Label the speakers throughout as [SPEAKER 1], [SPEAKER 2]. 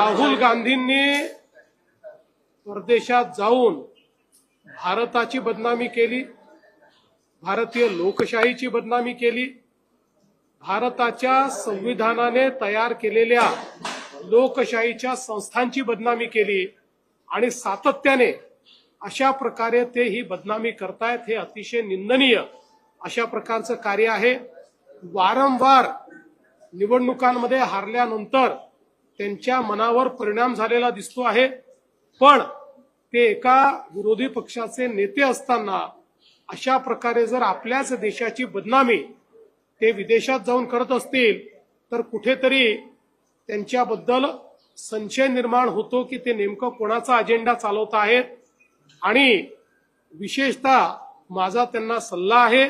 [SPEAKER 1] राहुल गांधींनी परदेशात जाऊन भारताची बदनामी केली, भारतीय लोकशाहीची बदनामी केली, भारताच्या संविधानाने तयार केलेल्या लोकशाहीच्या संस्थांची बदनामी केली आणि सातत्याने अशा प्रकारे ते ही बदनामी करतायत. हे अतिशय निंदनीय अशा प्रकारचं कार्य आहे. वारंवार निवडणुकांमध्ये हारल्यानंतर त्यांच्या मनावर परिणाम झालेला दिसतो आहे, पण ते एका विरोधी पक्षाचे नेते असताना अशा प्रकारे जर आपल्याच देशाची बदनामी ते विदेशात जाऊन करत असतील तर कुठेतरी त्यांच्याबद्दल संशय निर्माण होतो की ते नेमकं कोणाचा अजेंडा चालवत आहेत. आणि विशेषतः माझा त्यांना सल्ला आहे,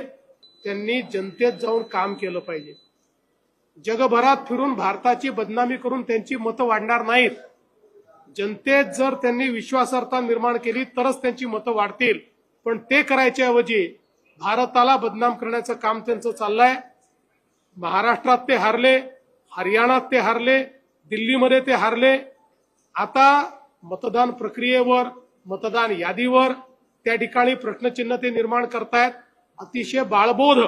[SPEAKER 1] त्यांनी जनतेत जाऊन काम केलं पाहिजे. जगभरात फिरून भारताची बदनामी करून त्यांची मतं वाढणार नाहीत. जनतेत जर त्यांनी विश्वासार्हता निर्माण केली तरच त्यांची मतं वाढतील, पण ते करायच्या ऐवजी भारताला बदनाम करण्याचं काम त्यांचं चाललंय. महाराष्ट्रात ते हारले, हरियाणात ते हारले, दिल्लीमध्ये ते हारले. आता मतदान प्रक्रियेवर, मतदान यादीवर त्या ठिकाणी प्रश्नचिन्ह ते निर्माण करतायत. अतिशय बाळबोध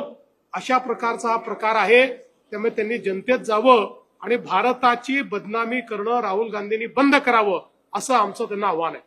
[SPEAKER 1] अशा प्रकारचा हा प्रकार आहे. त्यामुळे त्यांनी जनतेत जावं आणि भारताची बदनामी करणं राहुल गांधींनी बंद करावं असं आमचं त्यांना आव्हान आहे.